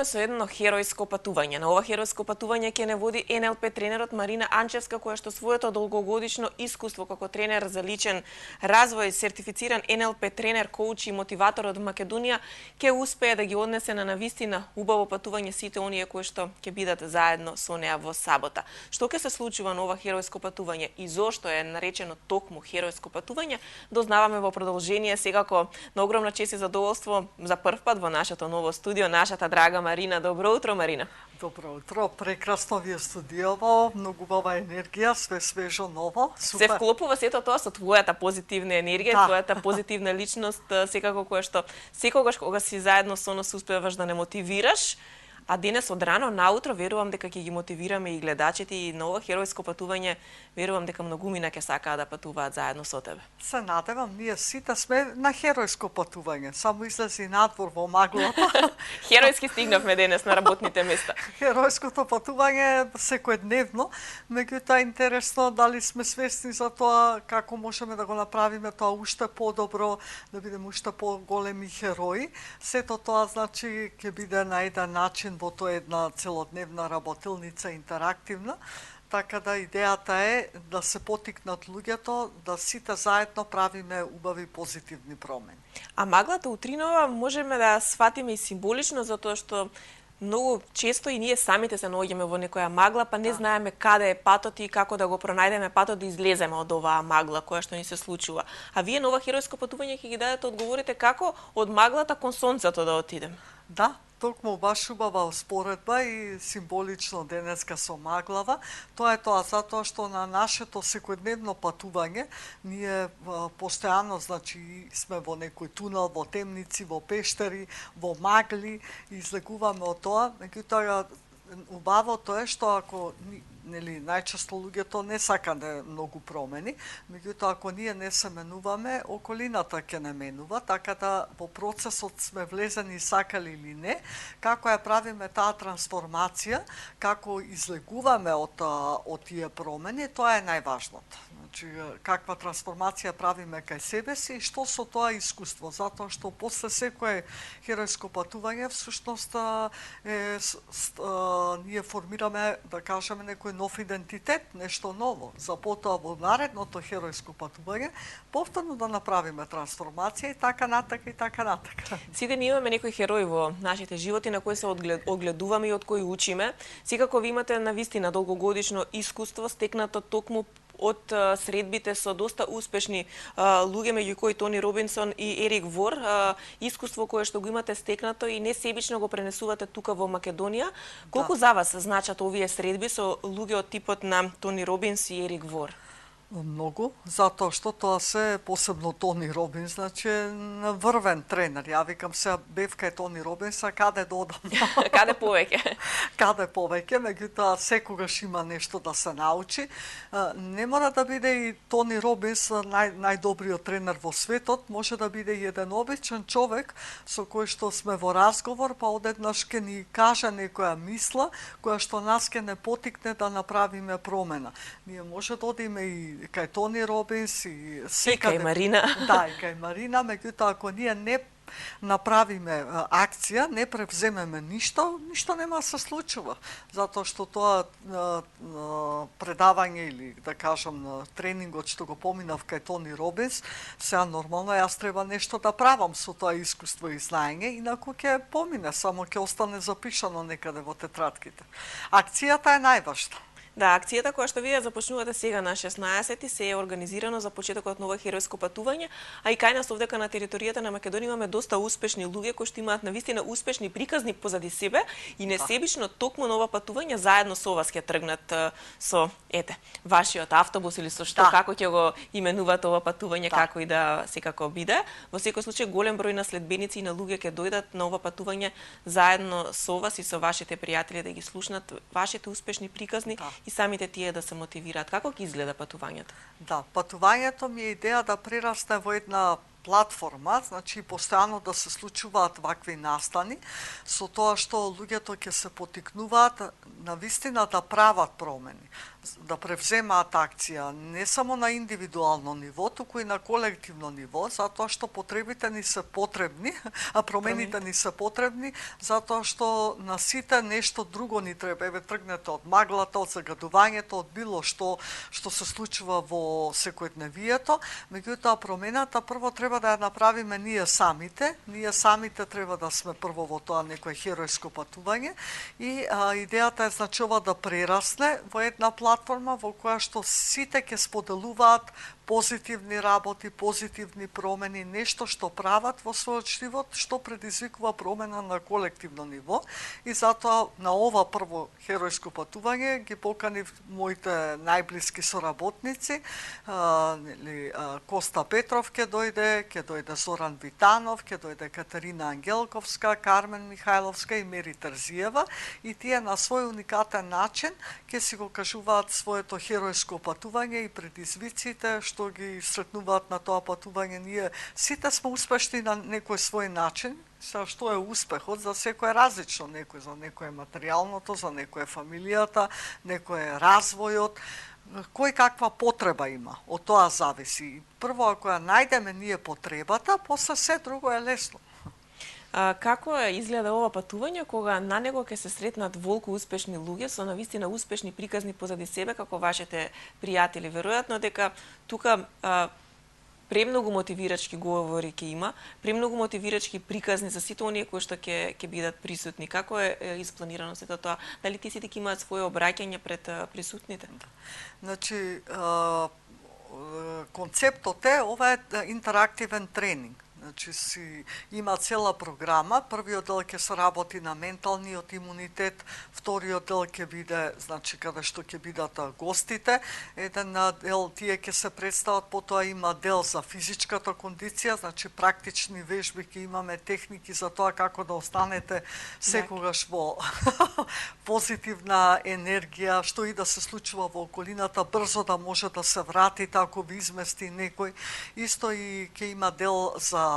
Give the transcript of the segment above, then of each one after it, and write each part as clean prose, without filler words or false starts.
Со едно херојско патување. На ова херојско патување ќе не води НЛП тренерот Марина Анчевска, која што своето долгогодишно искуство како тренер за личен развој, сертифициран НЛП тренер, коуч и мотиватор од Македонија, ќе успее да ги однесе на навистина убаво патување сите оние кои што ќе бидат заедно со неа во сабота. Што ќе се случува на ова херојско патување и зошто е наречено токму херојско патување, дознаваме во продолжение. Секако на огромна чест и задоволство за прв пат во нашето ново студио, нашата драга Марина. Добро утро, Марина. Добро утро, прекрасно ви е студијаво, многу убава енергија, све свежо, ново, супер. Се вклопува сето тоа со твојата позитивна енергија, да. Твојата позитивна личност, секако која што секогаш кога си заедно со нас успеваш да не мотивираш. А денес од рано наутро верувам дека ќе ги мотивираме и гледачите и на ова херојско патување, верувам дека многумина ќе сакаат да патуваат заедно со тебе. Се надевам, ние сите сме на херојско патување, само излези надвор во маглата. Херојски стигнавме денес на работните места. Херојското патување секојдневно, меѓутоа интересно дали сме свесни за тоа како можеме да го направиме тоа уште подобро, да бидеме уште поголеми херои. Сето тоа значи ќе биде на еден начин во тоа една целодневна работилница интерактивна, така да идејата е да се потикнат луѓето, да сите заедно правиме убави позитивни промени. А маглата утринова можеме да ја сватиме и символично, затоа што многу често и ние самите се наоѓаме во некоја магла, па не знаеме каде е патот и како да го пронајдеме патот да излеземе од оваа магла која што ни се случува. А вие на ова херојско патување ќе ги дадете одговорите како од маглата кон сонцето да отидеме. Да, токму баш убава споредба и символично денеска со маглава. Тоа е тоа затоа што на нашето секојдневно патување ние постојано значи сме во некој тунел, во темници, во пештери, во магли, излегуваме од тоа, меѓутоа убавото е што ако нели најчесто луѓето не сакаат многу промени, меѓутоа ако ние не се менуваме, околината ќе не менува, така да во процесот сме влезени сакали или не, како ја правиме таа трансформација, како излегуваме од тие промени, тоа е најважното. Значи, каква трансформација правиме кај себе си и што со тоа искуство, затоа што после секое херојско патување всушност ние формираме, да кажеме, некој нов идентитет, нешто ново, за потоа во наредното херојско патување повторно да направиме трансформација и така натака и така натака. Сите ние имаме некој херој во нашите животи на кој се огледуваме и од кој учиме. Секако ви имате навистина долгогодишно искуство стекнато токму од средбите со доста успешни луѓе, меѓу кои Тони Робинсон и Ерик Вор, искуство кое што го имате стекнато и несебично го пренесувате тука во Македонија. Колку за вас значат овие средби со луѓе од типот на Тони Робинс и Ерик Вор? Многу, затоа што тоа се посебно Тони Робинс, значи врвен тренер. Ја викам се бев кај Тони Робинс, а каде додам? Каде повеќе? Каде повеќе, меѓутоа секогаш има нешто да се научи. Не мора да биде и Тони Робинс најдобриот тренер во светот, може да биде и еден обичен човек со кој што сме во разговор, па одеднаш ќе ни каже некоја мисла која што нас ќе не потикне да направиме промена. Ние може да одиме и кај Тони Робинс и секаде. И кај Марина. Да, и кај Марина, меѓутоа ако ние не направиме акција, не превземеме ништо нема да се случува. Затоа што тоа предавање или да кажам тренингот што го поминав кај Тони Робинс, сега нормално јас треба нешто да правам со тоа искуство и знаење, инаку ќе помине, само ќе остане запишано некаде во тетратките. Акцијата е најважна. Да, акцијата која што вие започнувате сега на 16 се е организирано за почетокот на ова херојско патување, а и кај нас овдека на територијата на Македонија имаме доста успешни луѓе кои што имаат навистина успешни приказни позади себе и несебично токму на ова патување заедно со вас ќе тргнат со вашиот автобус или со што како ќе го именувате ова патување, како и да секако биде. Во секој случај голем број на следбеници и на луѓе ќе дојдат на ова патување заедно со вас и со вашите пријатели да ги слушнат вашите успешни приказни и самите тие да се мотивираат. Како ќе изгледа патувањето? Да, патувањето ми е идеја да прерасне во една платформа, значи постојано да се случуваат вакви настани, со тоа што луѓето ќе се потикнуваат на вистина да прават промени, да превземаат акција не само на индивидуално ниво, туку и на колективно ниво, затоа што потребите ни се потребни, а промените ни се потребни, затоа што на сите нешто друго ни треба. Еве тргнете од маглата, од загадувањето, од било што се случува во секојдневието, меѓутоа промената прво треба да ја направиме ние самите. Ние самите треба да сме прво во тоа некое херојско патување и идејата е значи ова да прерасне во една платформа во која што сите ќе споделуваат позитивни работи, позитивни промени, нешто што прават во својот живот, што предизвикува промена на колективно ниво. И затоа на ова прво херојско патување ги поканив моите најблиски соработници, Коста Петров ќе дојде Зоран Витанов, ќе дојде Катерина Ангелковска, Кармен Михајловска и Мери Терзиева, и тие на свој уникатен начин ќе си го кажуваат своето херојско патување и предизвиците што ги сретнуваат на тоа патување. Ние сите сме успешни на некој свој начин. Што е успехот? За секој е различно. За некој е материјалното, за некој е фамилијата, некој е развојот. Кој каква потреба има, од тоа зависи. Прво, ако ја најдеме ние потребата, после се друго е лесно. Како изгледа ова патување кога на него ќе се сретнат волку успешни луѓе со навистина успешни приказни позади себе како вашите пријатели? Веројатно дека тука премногу мотивирачки говори ќе има, премногу мотивирачки приказни за сите оние кои што ќе бидат присутни. Како е испланирано сето тоа? Дали тие сите ќе имаат свое обраќање пред присутните? Значи, концептот е, ова е интерактивен тренинг. Значи има цела програма. Првиот дел ќе се работи на менталниот имунитет, вториот дел ќе биде, значи каде што ќе бидат гостите. Еден дел тие ќе се представат, потоа има дел за физичката кондиција, значи практични вежби, ќе имаме техники за тоа како да останете секогаш во позитивна енергија, што и да се случува во околината, брзо да може да се вратите ако ви измести некој. Исто и ќе има дел за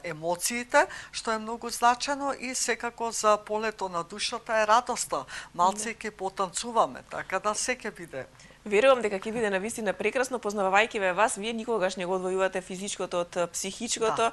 емоциите, што е многу значено, и секако за полето на душата е радоста. Малце ќе потанцуваме, така да се ќе биде. Верувам дека ќе биде навистина прекрасно, познавајќи ве вас, вие никогаш не го одвојувате физичкото од психичкото,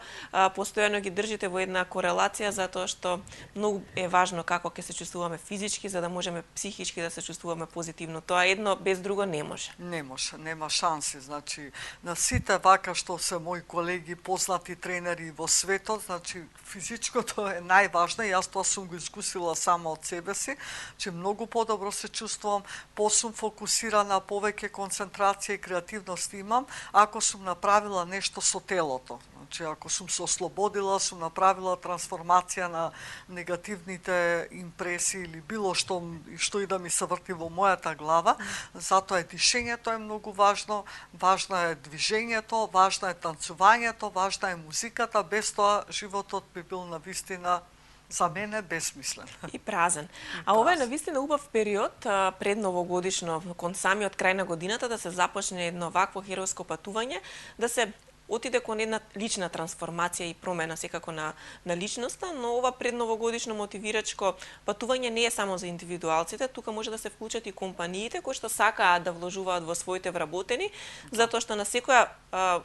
постојано ги држите во една корелација, затоа што многу е важно како ќе се чувствуваме физички, за да можеме психички да се чувствуваме позитивно. Тоа едно без друго не може. Не може, нема шанси. Значи, на сите вака што се мои колеги, познати тренери во светот, значи физичкото е најважно, и јас тоа сум го искусила само од себе си, че многу подобро се чувствувам, посум фокусирана, повеќе концентрација и креативност имам, ако сум направила нешто со телото. Значи, ако сум се ослободила, сум направила трансформација на негативните импресии или било што и да ми се врти во мојата глава, затоа е дишењето е многу важно, важно е движењето, важно е танцувањето, важна е музиката, без тоа животот би бил навистина за мене безсмислен. И празен. А ова е навистина убав период пред новогодишно, кон самиот крај на годината, да се започне едно вакво херојско патување, да се отиде кон една лична трансформација и промена секако на личноста, но ова предновогодишно мотивирачко патување не е само за индивидуалците, тука може да се вклучат и компаниите кои што сакаат да вложуваат во своите вработени, затоа што на секоја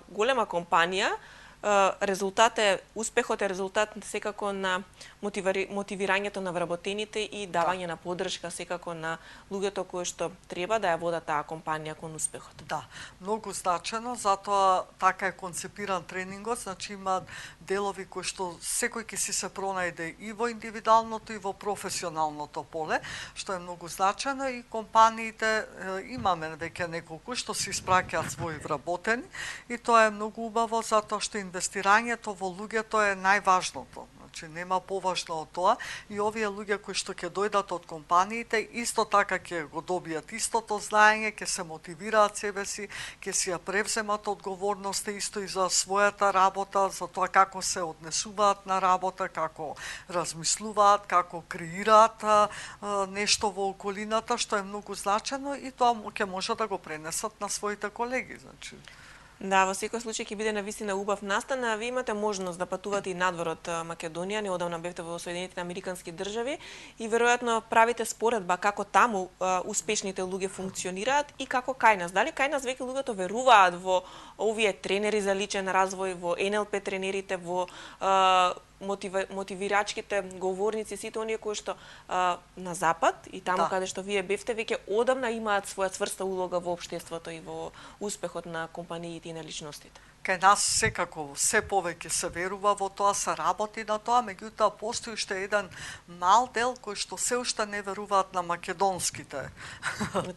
голема компанија резултат е, успехот е резултат секако на мотивирањето на вработените и давање на поддршка секако на луѓето кои што треба да ја водат таа компанија кон успехот. Да, многу значено, затоа така е концепиран тренингот, значи има делови кои што секој ќе си се пронајде и во индивидуалното и во професионалното поле, што е многу значено, и компаниите имаме веќе неколку што се испраќаат своји вработени, и тоа е многу убаво затоа што инвестирањето во луѓето е најважното. Значи нема поважно од тоа, и овие луѓе кои што ќе дојдат од компаниите исто така ќе го добијат истото знаење, ќе се мотивираат себе си, ќе си ја превземат одговорноста исто и за својата работа, за тоа како се однесуваат на работа, како размислуваат, како креираат нешто во околината, што е многу значено, и тоа ќе може да го пренесат на своите колеги, значи. Да, во секој случај ќе биде навистина убав настан, а вие имате можност да патувате и надвор од Македонија, неодамна бевте во Соединетите Американски држави и веројатно правите споредба како таму успешните луѓе функционираат и како кај нас. Дали кај нас веќе луѓето веруваат во овие тренери за личен развој, во НЛП тренерите, во мотивирачките говорници, сите оние кои што на запад и таму каде што вие бевте веќе одамна имаат своја цврста улога во општеството и во успехот на компаниите и на личностите? Кај нас секако се повеќе се верува во тоа, се работи на тоа, меѓутоа постои уште еден мал дел кој што се уште не веруваат на македонските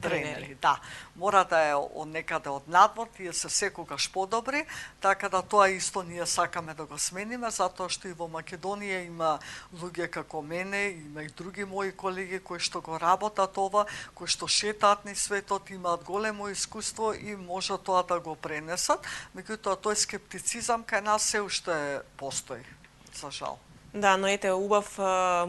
тренери. Да, мора да е од некаде од надвор, тие се секогаш подобри, така да тоа исто ние сакаме да го смениме, затоа што и во Македонија има луѓе како мене, има и други мои колеги кои што го работат ова, кои што шетаат низ светот, имаат големо искуство и може тоа да го пренесат, меѓутоа тој скептицизам кај нас се уште постои, за жал. Да, но ете, убав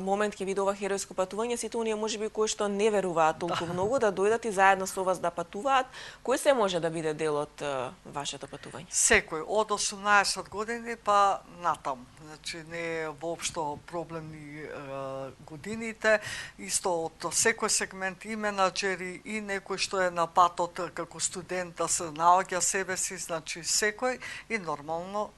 момент ќе биде ова херојско патување, сите оние можеби кои што не веруваат толку многу да дојдат и заедно со вас да патуваат. Кој се може да биде дел од вашето патување? Секој, од 18 години па натаму. Значи не е воопшто проблем ни годините, исто од секој сегмент и менаџери и некој што е на патот како студент да се наоѓа себе си, значи секој и нормално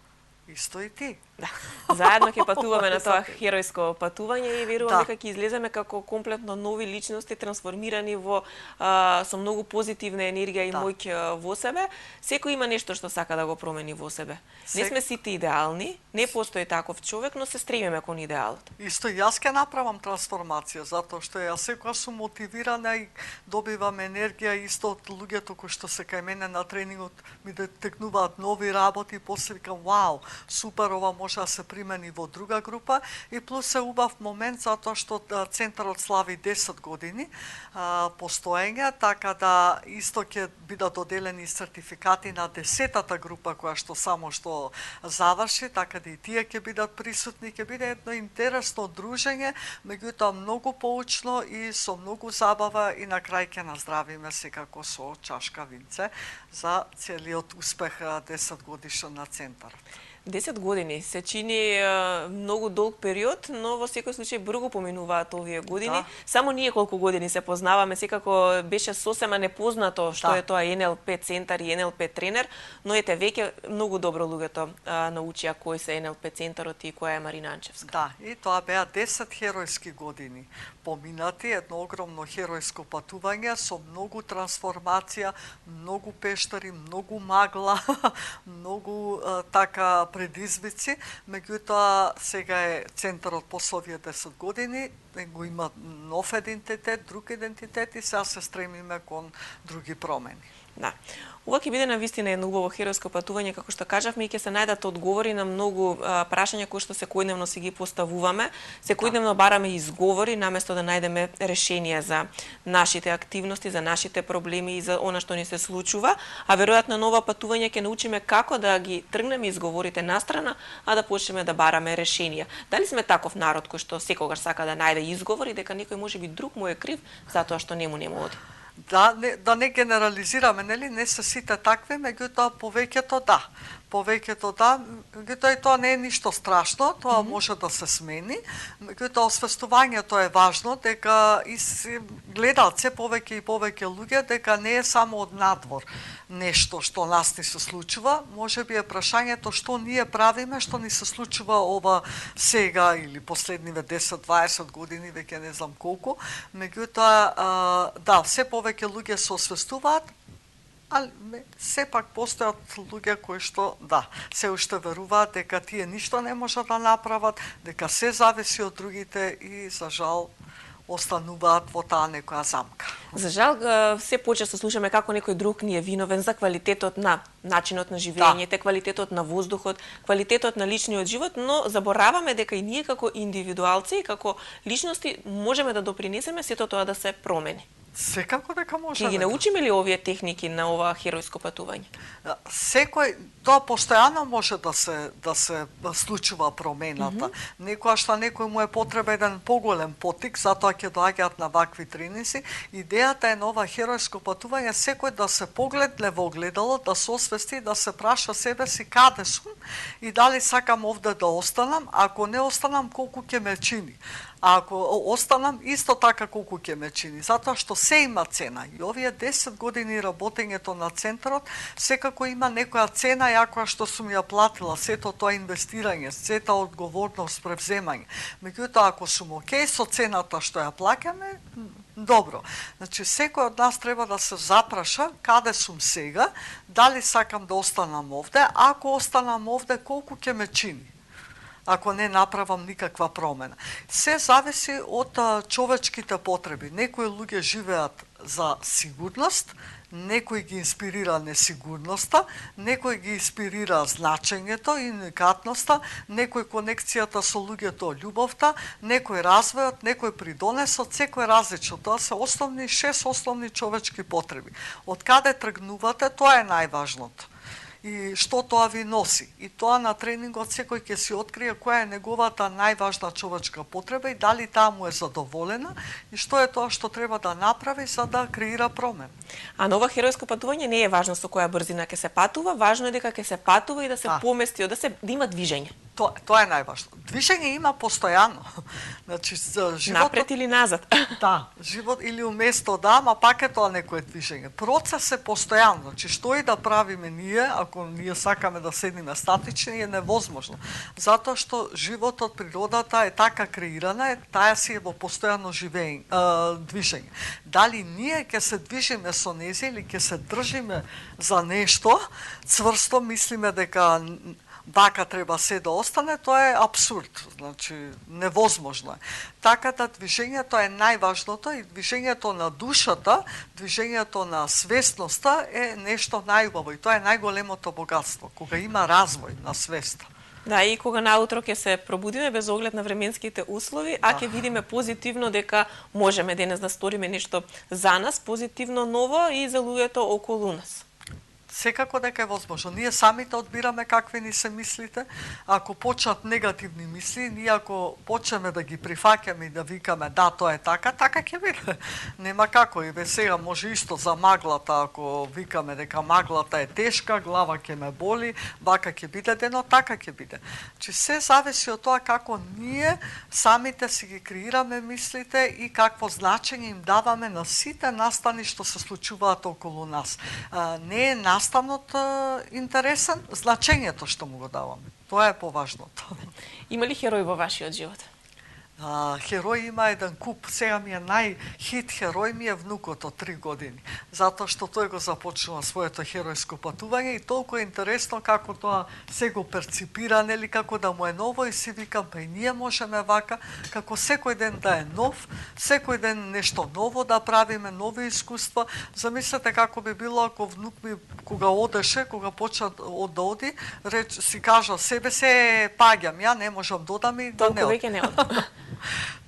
исто и ти. Да. Заедно ќе патуваме на тоа херојско патување и верувам дека ќе излеземе како комплетно нови личности, трансформирани во со многу позитивна енергија и моќ во себе. Секој има нешто што сака да го промени во себе. Не сме сите идеални, не постои таков човек, но се стремиме кон идеалот. Исто јас ќе направам трансформација, затоа што јас секогаш сум мотивирана и добивам енергија исто од луѓето кои што се кај мене на тренингот ми детекнуваат нови работи и после викам вау, супер, ова може да се примени во друга група и плюс е убав момент затоа што центарот слави 10 години постоење, така да исто ќе бидат доделени сертификати на 10-та група која што само што заврши, така да и тие ќе бидат присутни, ќе биде едно интересно дружење, меѓутоа многу поучно и со многу забава и на крај ќе наздравиме секако со чашка винце за целиот успех 10 годишен на центарот. 10 години се чини многу долг период, но во секој случај брзо поминуваат овие години. Да. Само ние колку години се познаваме, секако беше сосема непознато што е тоа НЛП центар и НЛП тренер, но ете веќе многу добро луѓето научија кој се НЛП центарот и која е Марина Анчевска. Да, и тоа беа 10 херојски години поминати, едно огромно херојско патување со многу трансформација, многу пештари, многу магла, многу така предизвици, меѓутоа сега е центарот после овие 10 години, го има нов идентитет, друг идентитет и сега се стремиме кон други промени. Да. Ова ќе биде навистина едно убаво херојско патување, како што кажавме, и ќе се најдат одговори на многу прашања кои што секојдневно си ги поставуваме. Секојдневно бараме изговори наместо да најдеме решенија за нашите активности, за нашите проблеми и за она што ни се случува, а веројатно на ова патување ќе научиме како да ги тргнеме изговорите настрана, а да почнеме да бараме решенија. Дали сме таков народ кој што секогаш сака да најде изговори дека некој можеби друг му е крив затоа што нему не му оди? Да не генерализираме, нели, не се сите такви, меѓутоа повеќето да. Повеќето да, меѓутоа и тоа не е ништо страшно, тоа може да се смени, меѓутоа освестувањето е важно дека и гледаат се повеќе и повеќе луѓе дека не е само од надвор нешто што нас ни се случува, можеби е прашањето што ние правиме, што ни се случува ова сега или последниве 10-20 години, веќе не знам колку, меѓутоа да, се повеќе луѓе се освестуваат, ali сепак постојат луѓе кои што, да, се уште веруваат дека тие ништо не можат да направат, дека се зависи од другите и, за жал, остануваат во таа некоја замка. За жал, се почесто слушаме како некој друг ни е виновен за квалитетот на начинот на живење, квалитетот на воздухот, квалитетот на личниот живот, но забораваме дека и ние како индивидуалци и како личности можеме да допринесеме сето тоа да се промени. Секако дека Ќе можеме. ги научиме ли овие техники на ова херојско патување? Секој тоа постојано може да се случува промената. Некојаш на некој му е потребен поголем потик, затоа ќе доаѓаат на вакви тренинзи. Идејата е на ова херојско патување секој да се погледне во огледало, да се освести и да се праша себе си каде сум и дали сакам овде да останам, ако не останам колку ќе ме чини. А ако останам, исто така колку ќе ме чини, затоа што се има цена. И овие 10 години работењето на центарот, секако има некоја цена, јакоја што сум ја платила, сето тоа инвестирање, сета одговорност, превземање. Меѓутоа, ако сум окей со цената што ја плаќаме, добро. Значи, секој од нас треба да се запраша каде сум сега, дали сакам да останам овде, ако останам овде, колку ќе ме чини, ако не направам никаква промена. Се зависи од човечките потреби. Некои луѓе живеат за сигурност, некој ги инспирира несигурноста, некој ги инспирира значењето и уникатноста, некој конекцијата со луѓето, љубовта, некој развојот, некој придонесот, секој различно. Тоа се 6 основни човечки потреби. Од каде тргнувате, тоа е најважното. И што тоа ви носи. И тоа на тренингот секој ќе си открие која е неговата најважна човечка потреба и дали таа му е задоволена и што е тоа што треба да направи за да креира промена. А на ова херојско патување не е важно со која брзина ќе се патува, важно е дека ќе се патува и да се помести, да има движење. Тоа е најважно. Движење има постојано. Значи, животот... Напред или назад. Да, живот или уместо ама пак е тоа некое движење. Процес е постојано. Значи, што и да правиме ние, ако ние сакаме да седиме статични, е невозможно. Затоа што животот, природата е така креирана, таа си е во постојано движење. Дали ние ќе се движиме со незе или ќе се држиме за нешто, цврсто мислиме дека вака треба се да остане, тоа е абсурд, значи невозможно е. Така да движењето е најважното и движењето на душата, движењето на свесноста е нешто најубаво и тоа е најголемото богатство, кога има развој на свеста. Да, и кога наутро ќе се пробудиме без оглед на временските услови, а ќе видиме позитивно дека можеме денес да сториме нешто за нас, позитивно ново и за луѓето околу нас. Секако дека е возможно. Ние самите одбираме какви ни се мислите. Ако почнат негативни мисли, ние ако почнеме да ги прифаќаме и да викаме да, тоа е така, така ќе биде. Нема како. И сега може исто за маглата, ако викаме дека маглата е тешка, глава ќе ме боли, вака ќе биде дено, така ќе биде. Че се зависи од тоа како ние самите си ги креираме мислите и какво значење им даваме на сите настани што се случуваат околу нас. Не е настанот интересен, значењето што му го даваме. Тоа е поважното. Има ли херој во вашиот живот? Херој има еден куп. Сега ми е најхит херој ми е внукот од 3 години. Затоа што тој го започнува своето херојско патување и толку е интересно како тоа се го перципира, нели, како да му е ново и си викам, па и ние можеме вака, како секој ден да е нов, секој ден нешто ново да правиме, нови искуства. Замислете како би било ако внук ми кога одеше, кога почна да оди, си кажа себе се паѓам, ја не можам да одам и да не одам.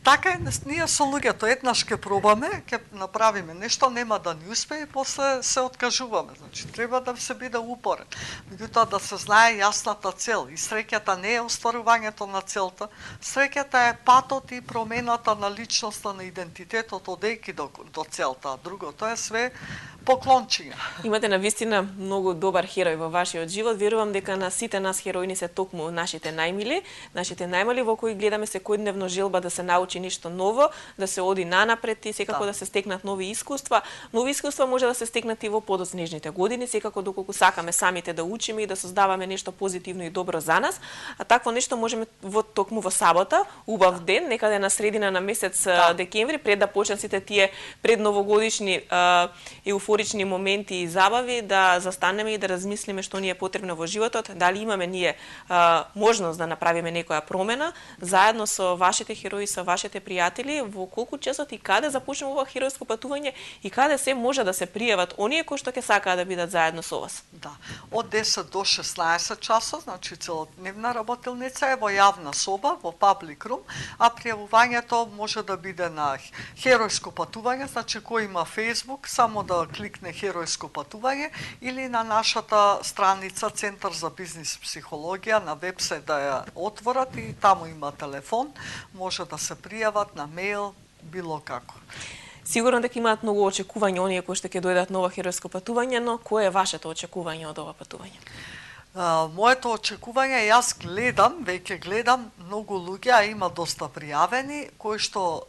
Така е, ние со луѓето еднаш ќе пробаме, ќе направиме нешто, нема да ни успее и после се откажуваме. Значи, треба да се биде упорен. Меѓутоа да се знае јасната цел. И среќата не е остварувањето на целта, среќата е патот и промената на личноста, на идентитетот, одејки до целта. А другото е све поклончиња. Имате навистина многу добар херој во вашиот живот. Верувам дека на сите нас хероини се токму нашите најмили, нашите најмали во кои гледаме секојдневно желба да се научи нешто ново, да се оди нанапред и секако да се стекнат нови искуства. Нови искуства може да се стекнат и во подоцнежните години, секако доколку сакаме самите да учиме и да создаваме нешто позитивно и добро за нас. А такво нешто можеме токму во сабота, убав ден, некаде на средина на месец декември, пред да почнат сите тие предновогодишни еуфорија еуфорични моменти и забави, да застанеме и да размислиме што ни е потребно во животот, дали имаме ние можност да направиме некоја промена, заедно со вашите херои, со вашите пријатели, во колку часот и каде започнува ова херојско патување и каде се може да се пријават оние кои што ќе сакаат да бидат заедно со вас. Да, од 10 до 16 часот, значи целодневна работилница е во јавна соба, во public room, а пријавувањето може да биде на херојско патување, значи кој има Facebook, само да кликне херојско патување или на нашата страница Центар за бизнис психологија на вебсайт да ја отворат и таму има телефон, може да се пријават на мејл, било како. Сигурно дека имаат многу очекувања оние кои што ќе дојдат на ова херојско патување, но кое е вашето очекување од ова патување? Моето очекување, јас веќе гледам многу луѓе, а има доста пријавени, кои што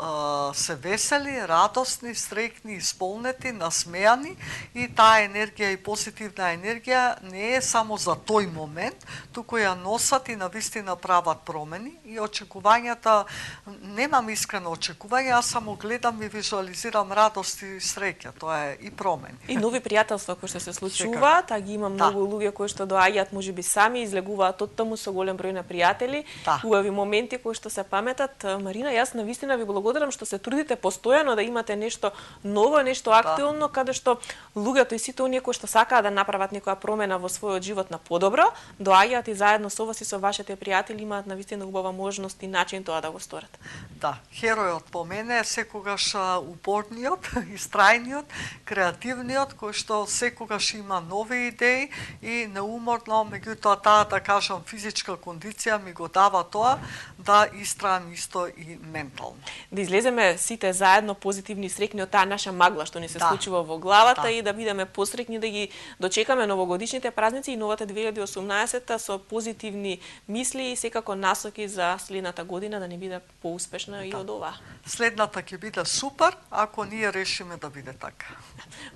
се весели, радосни, среќни, исполнети, насмејани и таа енергија и позитивна енергија не е само за тој момент, туку ја носат и навистина прават промени и очекувањата, немам искрено очекување, јас само гледам и визуализирам радост и среќа, тоа е и промени. И нови пријателства кои што се случуваат, а ги има многу луѓе кои што доаѓаат можеби сами, излегуваат од таму со голем број на пријатели, убави моменти кои што се паметат. Марина, јас навистина ви благодарам што се трудите постојано да имате нешто ново, нешто актуелно, каде што луѓето и сите оние кои што сакаат да направат некоја промена во својот живот на подобро, доаѓаат и заедно со вас и со вашите пријатели имаат навистина убава можност и начин тоа да го сторат. Да, херојот по мене е секогаш упорниот, истрајниот, креативниот, кој што секогаш има нови идеи и неуморно, меѓутоа таа, да кажам, физичка кондиција ми го дава тоа да истраам исто и ментално. Да излеземе сите заедно позитивни и среќни од таа наша магла што ни се случува во главата и да бидеме посреќни да ги дочекаме новогодишните празници и новата 2018 со позитивни мисли и секако насоки за следната година да не биде поуспешна и од ова. Следната ќе биде супер ако ние решиме да биде така.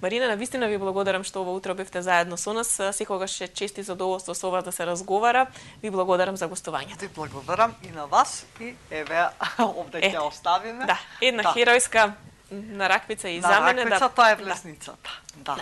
Марина, навистина ви благодарам што ова утро бевте заедно со нас. Секогаш е чест и задоволство со вас да се разговара. Ви благодарам за гостувањето. Ви благодарам и на вас и еве овде ќе оставиме. Да, една херојска на раквица и за мене. На раквица тоа е влезницата. Да.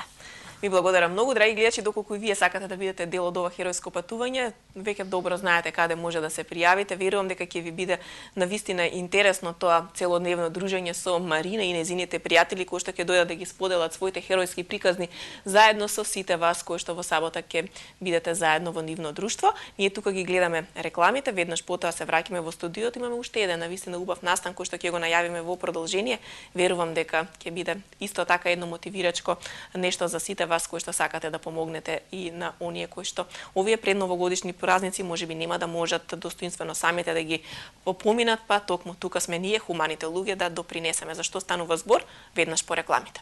Ви благодарам многу, драги гледачи, доколку и вие сакате да бидете дел од ова херојско патување, веќе добро знаете каде може да се пријавите. Верувам дека ќе ви биде навистина интересно тоа целодневно дружење со Марина и незините пријатели кои што ќе дојдат да ги споделат своите херојски приказни заедно со сите вас кои што во сабота ќе бидете заедно во нивно друштво. Ние тука ги гледаме рекламите, веднаш потоа се враќаме во студиото, имаме уште еден навистина убав настан кој што ќе го најавиме во продолжение. Верувам дека ќе биде исто така едно мотивирачко нешто за сите вас кои што сакате да помогнете и на оние кои што овие предновогодишни празници можеби нема да можат достоинствено самите да ги поминат, па токму тука сме ние, хуманите луѓе, да допринесеме. За што станува збор? Веднаш по рекламите.